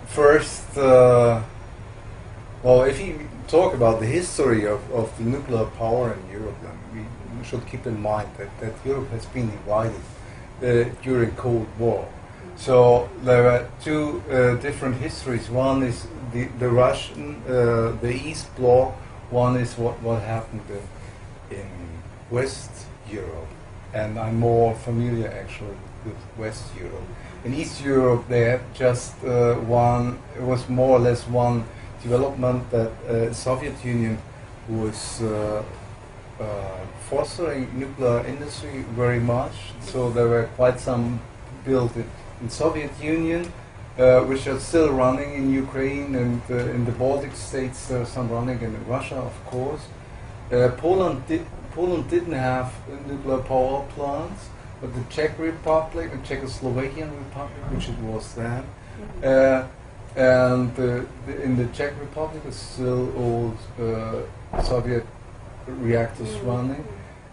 First, if you talk about the history of the nuclear power in Europe, then we should keep in mind that Europe has been divided during Cold War. So there are two different histories. One is the Russian, the East Bloc. One is what happened in West Europe, and I'm more familiar actually with West Europe. In East Europe, they had just one. It was more or less one development that Soviet Union was fostering nuclear industry very much. So there were quite some built in Soviet Union, which are still running in Ukraine, and in the Baltic states there are some running, and in Russia, of course. Poland didn't have nuclear power plants, but the Czech Republic and Czechoslovakian Republic, which it was then, and in the Czech Republic is still old Soviet reactors running.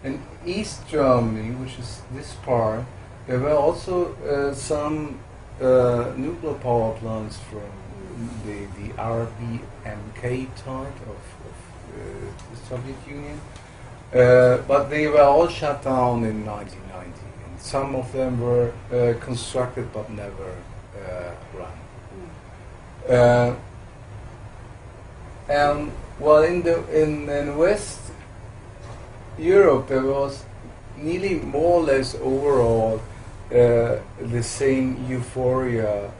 In East Germany, which is this part, there were also some nuclear power plants from the RBMK type of the Soviet Union, but they were all shut down in 1990. And some of them were constructed but never run. In West Europe, there was nearly more or less overall the same euphoria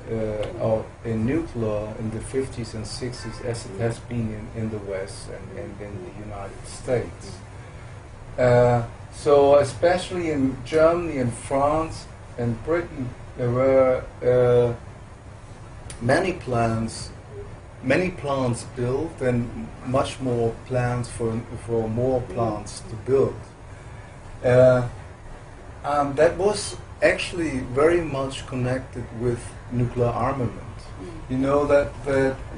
in nuclear in the 50s and 60s as it has been in the West and in the United States. So especially in Germany and France and Britain, there were many plants built and much more plans for more plants to build. And that was actually very much connected with nuclear armament. You know that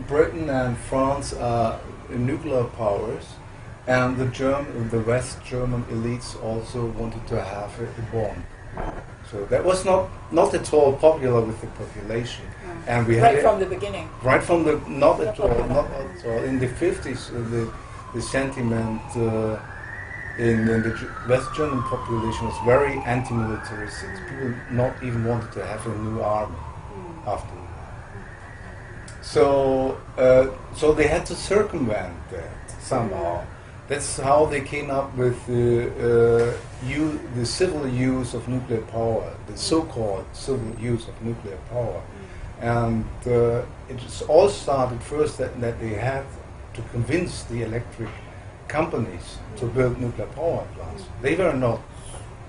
Britain and France are nuclear powers, and the West German elites also wanted to have a bomb. So that was not at all popular with the population. And we right from the beginning. Right from the not at all. In the 50s, the sentiment in the West German population was very anti-militaristic. People not even wanted to have a new army after. So they had to circumvent that somehow. That's how they came up with the civil use of nuclear power, the so-called civil use of nuclear power. And it all started first that they had to convince the electric companies to build nuclear power plants. They were not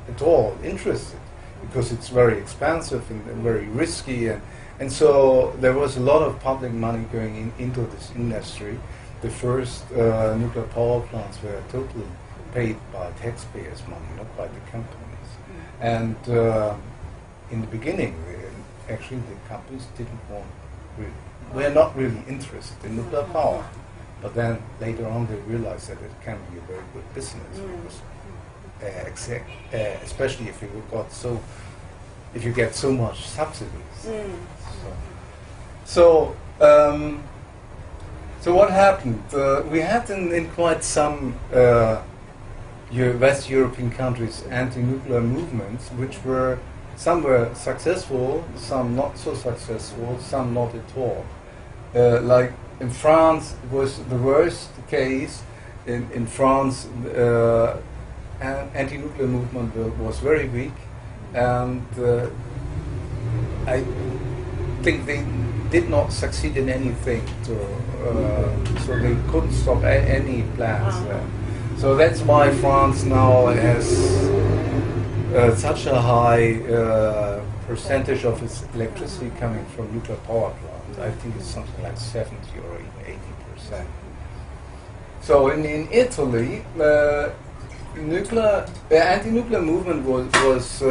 at all interested because it's very expensive and very risky, and so there was a lot of public money going into this industry. The first nuclear power plants were totally paid by taxpayers' money, not by the companies. And in the beginning, actually the companies were not really interested in nuclear power. But then later on they realized that it can be a very good business, because especially if you get so much subsidies. So what happened? We had in quite some West European countries anti-nuclear movements, which some were successful, some not so successful, some not at all. Like in France, it was the worst case. In France, anti-nuclear movement was very weak, and I think they did not succeed in anything. So they couldn't stop any plans. So that's why France now has such a high percentage of its electricity coming from nuclear power plants. I think it's something like 70 or even 80%. So in Italy, anti-nuclear movement was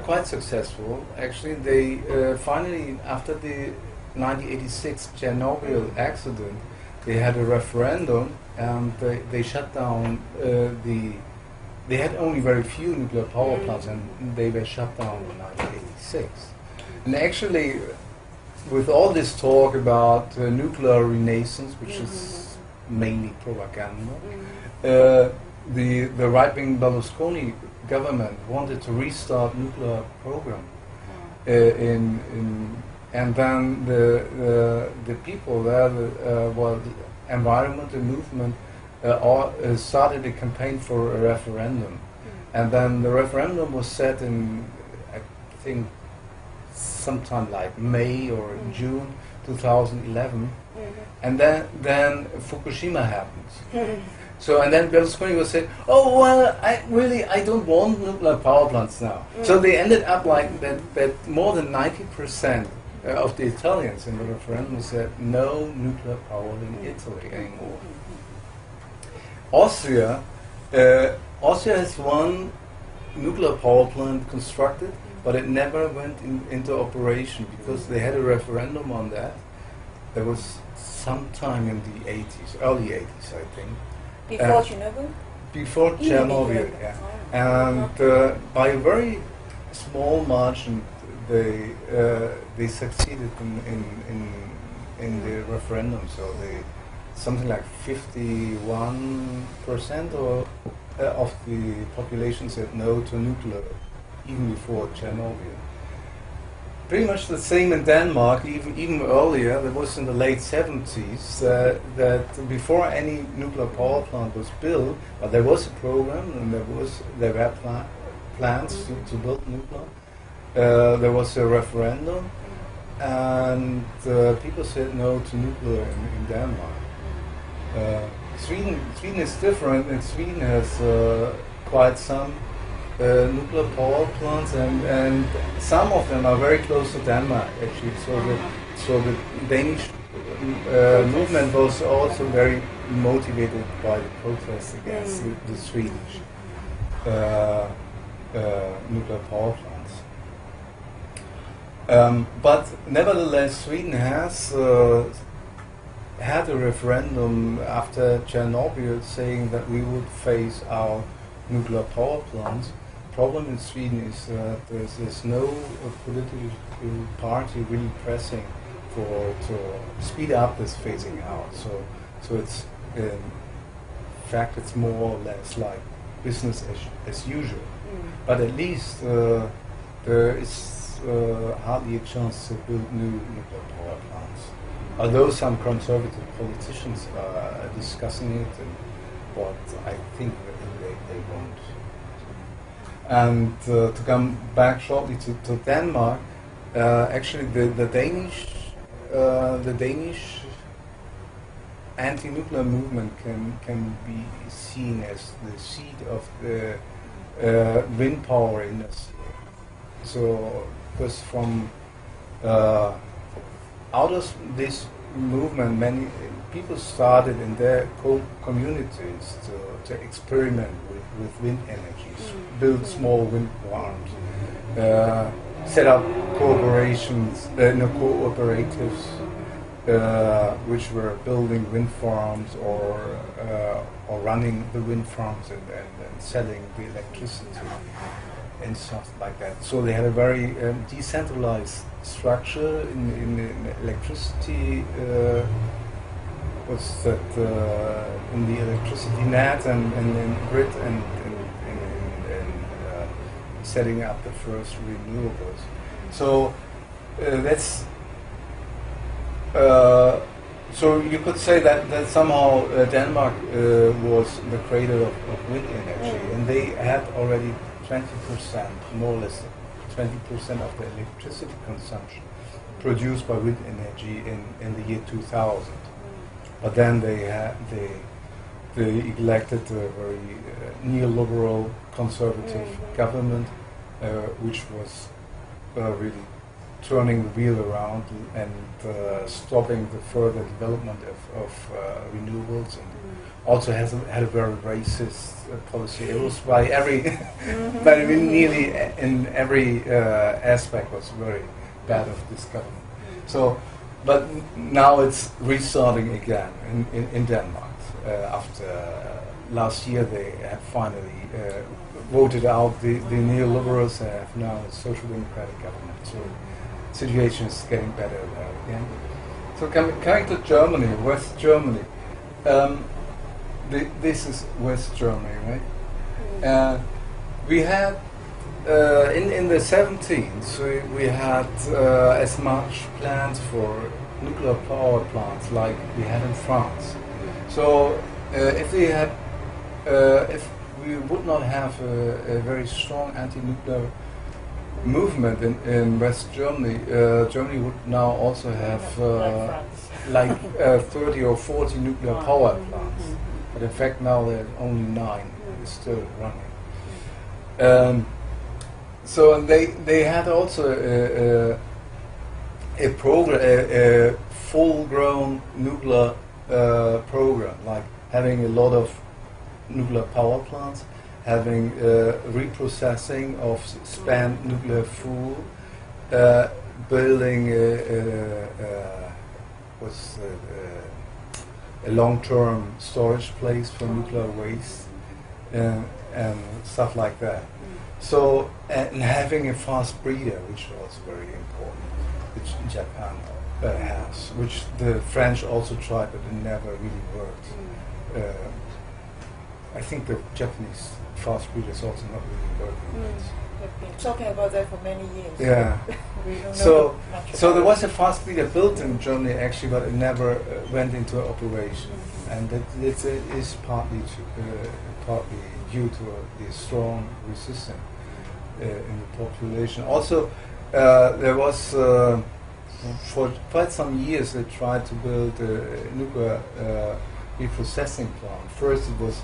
quite successful. Actually, they finally, after the 1986 Chernobyl accident, they had a referendum and they shut down they had only very few nuclear power plants, and they were shut down in 1986. 1986. And actually, with all this talk about nuclear renaissance, which is mainly propaganda, the right-wing Berlusconi government wanted to restart nuclear program, and then the people there, the environmental movement, all started a campaign for a referendum, and then the referendum was set in, I think, sometime like May or June 2011, and then Fukushima happened. So, and then Berlusconi was saying, "Oh well, I don't want nuclear power plants now." So they ended up like that more than 90% of the Italians in the referendum said no nuclear power in Italy anymore. Austria has one nuclear power plant constructed, but it never went into operation because they had a referendum on that. There was sometime in the 80s, early 80s, I think. Before Chernobyl? Before Chernobyl, yeah. And by a very small margin, they succeeded in the referendum. So something like 51% of the population said no to nuclear, even before Chernobyl. Pretty much the same in Denmark, even earlier. There was in the late 70s that before any nuclear power plant was built, but there was a program and there were plans to build nuclear. There was a referendum, and people said no to nuclear in Denmark. Sweden is different, and Sweden has quite some nuclear power plants, and some of them are very close to Denmark actually. So the Danish movement was also very motivated by the protests against the Swedish nuclear power plants. But nevertheless, Sweden has had a referendum after Chernobyl saying that we would phase out nuclear power plants. Problem in Sweden is that there's no political party really pressing to speed up this phasing out. So it's in fact it's more or less like business as usual. But at least there is hardly a chance to build new nuclear power plants. Although some conservative politicians are discussing it, but I think that they won't. And to come back shortly to Denmark, actually the Danish anti-nuclear movement can be seen as the seed of the wind power industry. So, because from out of this movement, many people started in their communities to experiment with wind energies, build small wind farms, set up cooperatives, which were building wind farms or running the wind farms and selling the electricity and stuff like that. So they had a very decentralized structure in electricity. What's that? In the electricity net and grid and setting up the first renewables. So that's. So you could say that somehow Denmark was the cradle of wind energy, and they had already 20%, more or less 20% of the electricity consumption produced by wind energy in the year 2000. But then they elected a very neoliberal conservative government, which was really turning the wheel around and stopping the further development of renewables, and also had a very racist policy. It was by nearly in every aspect was very bad of this government. So, but now it's restarting again in Denmark after last year they have finally voted out the neoliberals and have now a social democratic government. So the situation is getting better there again. So coming to Germany, West Germany. This is West Germany, right? We had in the 17th we had as much plans for nuclear power plants like we had in France. So if we would not have a very strong anti-nuclear movement in West Germany, Germany would now also have like 30 or 40 nuclear power plants. But in fact now there are only 9 still running. So and they had also a program, a full-grown nuclear program, like having a lot of nuclear power plants, having reprocessing of spent nuclear fuel, building a long-term storage place for nuclear waste, and stuff like that. So, and having a fast breeder, which was very important, which Japan has, which the French also tried, but it never really worked. I think the Japanese fast breeder is also not really working. We've been talking about that for many years. Yeah. We don't know much So there about was a fast breeder built in Germany actually, but it never went into operation, and that is partly due to the strong resistance in the population. Also, there was for quite some years they tried to build a nuclear reprocessing plant. First, it was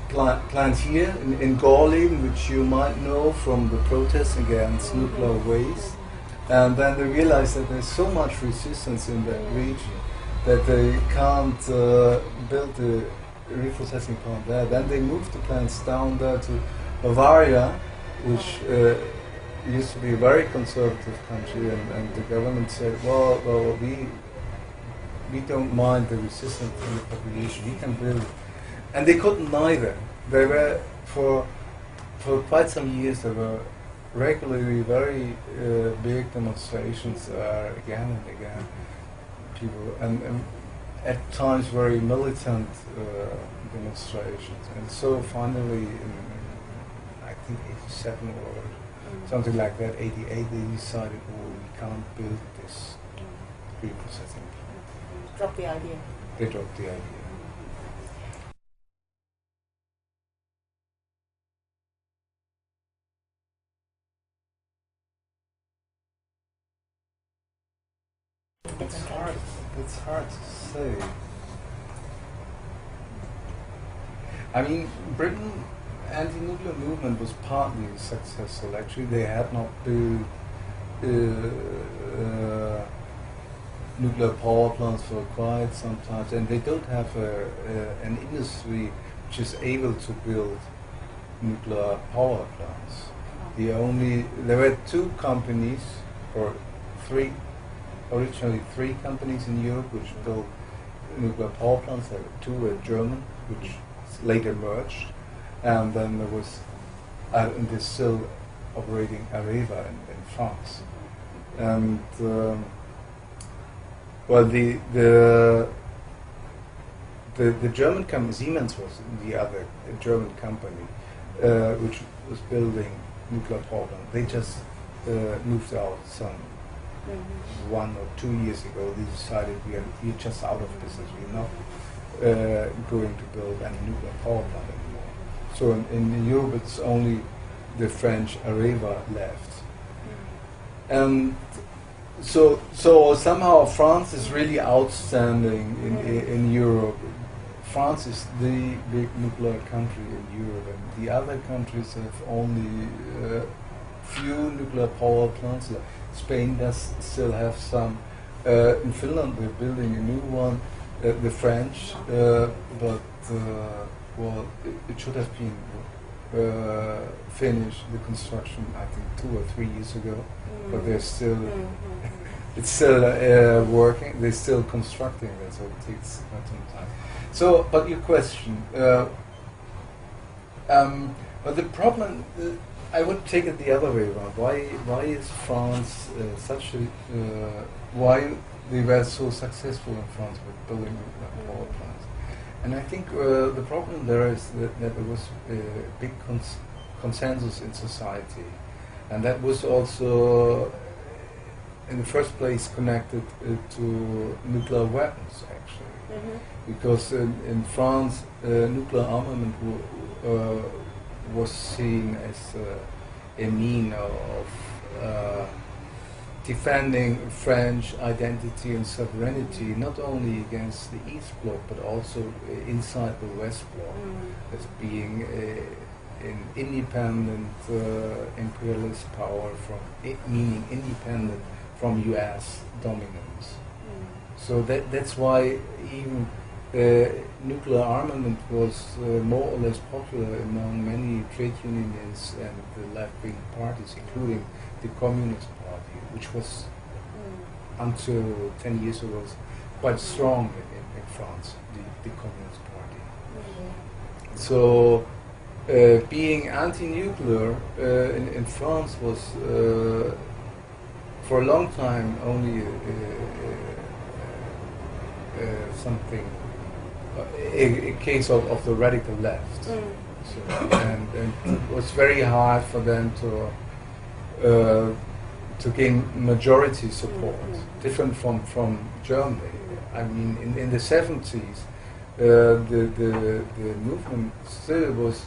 plant here in Gorleben, which you might know from the protests against nuclear waste. And then they realized that there's so much resistance in that region that they can't build a reprocessing plant there. Then they moved the plants down there to Bavaria, which used to be a very conservative country, and the government said, well, we don't mind the resistance from the population, we can build it. And they couldn't either. They were, for quite some years, there were regularly very big demonstrations again and again. People, and at times very militant demonstrations. And so finally, in I think 87 or something like that, 88, they decided, oh, we can't build this reprocessing plant. Drop the idea. They dropped the idea. It's hard to say. I mean, Britain anti-nuclear movement was partly successful. Actually, they had not built nuclear power plants for quite some time, and they don't have an industry which is able to build nuclear power plants. There were 2 companies, or 3. Originally 3 companies in Europe which built nuclear power plants. There were 2 were German, which later merged, and then there was, and they're still operating Areva in France. And well, the German company Siemens was the other German company which was building nuclear power plants. They just moved out some 1 or 2 years ago. They decided we're just out of business. We're not going to build any nuclear power plant anymore. So in Europe, it's only the French Areva left. And so somehow France is really outstanding in Europe. France is the big nuclear country in Europe, and the other countries have only few nuclear power plants. Spain does still have some. In Finland, we're building a new one. The French, but well, it should have been finished, the construction, I think 2 or 3 years ago. But they're still it's still working. They're still constructing it, so it takes quite some time. So, but your question, but the problem, I would take it the other way around. Why is France such a why they were so successful in France with building power plants? And I think the problem there is that there was a big consensus in society, and that was also in the first place connected to nuclear weapons, actually, because in France nuclear armament was seen as a mean of defending French identity and sovereignty, not only against the East Bloc but also inside the West Bloc, as being an independent imperialist power, meaning independent from U.S. dominance. So that's why even nuclear armament was more or less popular among many trade unions and the left-wing parties, including the Communist Party, which was until 10 years ago quite strong in France, the Communist Party. So being anti-nuclear in France was for a long time only something, a case of the radical left. So, and it was very hard for them to gain majority support, different from Germany. I mean, in the 70s, the movement still was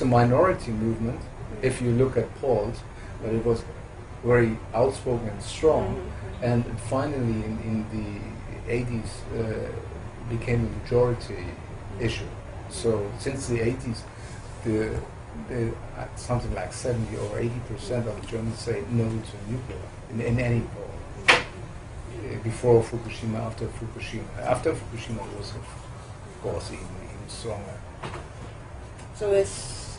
a minority movement. If you look at polls, but it was very outspoken and strong, and finally in the 80s became a majority issue. So since the 80s, something like 70 or 80% of Germans say no to nuclear in any poll. Before Fukushima, after Fukushima. After Fukushima it was, of course, even stronger. So it's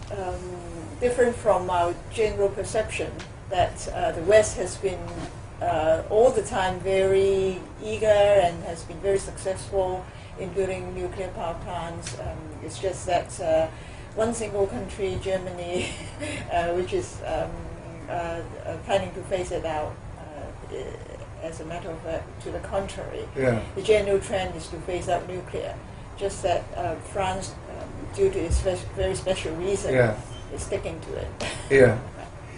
different from our general perception that the West has been all the time very eager and has been very successful in building nuclear power plants. It's just that one single country, Germany, which is planning to phase it out, as a matter of fact, to the contrary. Yeah. The general trend is to phase out nuclear. Just that France, due to its very special reason, is sticking to it. Yeah.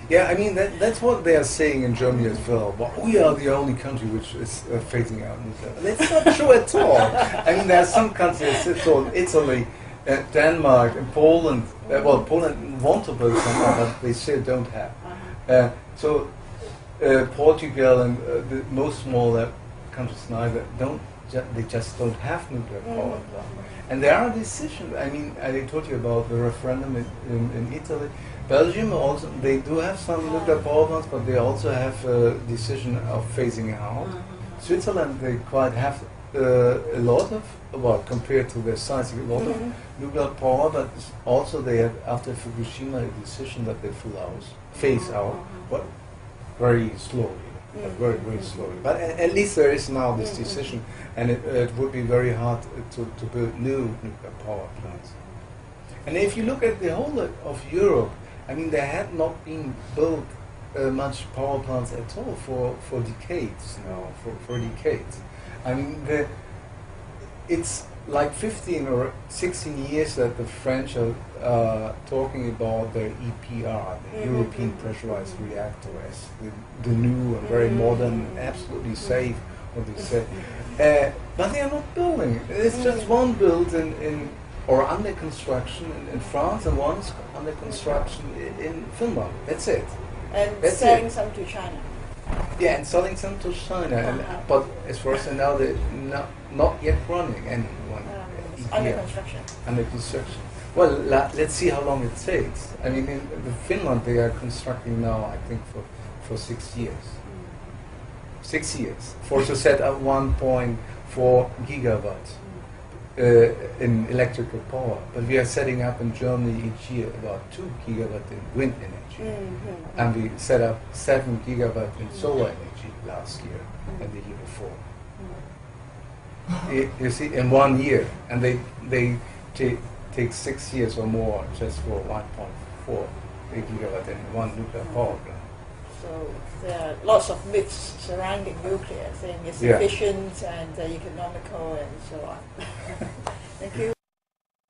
Yeah, I mean, that's what they are saying in Germany as well. But we are the only country which is phasing out nuclear. That's not true at all. I mean, there are some countries, so Italy, Denmark, and Poland. Well, Poland want to build something, but they still don't have. So Portugal and the most smaller countries neither they just don't have nuclear power plant. And there are decisions. I mean, I told you about the referendum in Italy. Belgium also, they do have some nuclear power plants, but they also have a decision of phasing out. Switzerland, they quite have a lot of, well, compared to their size, a lot of nuclear power, but also they have, after Fukushima, a decision that they phase out, but very slowly. Very, very slowly. But at least there is now this decision, and it would be very hard to build new nuclear power plants. And if you look at the whole of Europe, I mean, there had not been built much power plants at all for decades now, for decades. I mean, it's like 15 or 16 years that the French are talking about their EPR, the European Pressurized Reactor, as the new and very modern, absolutely safe, what they say. But they are not building. It's just one built or under construction in France, and one's under construction in Finland. That's it. And That's selling it. some to China. Yeah, and selling some to China. But as far as I know, they're not yet running anyone. It's under construction. Under construction. Well, let's see how long it takes. I mean, in Finland, they are constructing now, I think, for 6 years. 6 years. To set up 1.4 gigawatts. in electrical power, but we are setting up in Germany each year about 2 gigawatt in wind energy, and we set up 7 gigawatt in solar energy last year and the year before. You see, in 1 year, and they take 6 years or more just for 1.4 gigawatt in one nuclear power plant. So there are lots of myths surrounding nuclear, saying it's efficient and economical and so on. Thank you.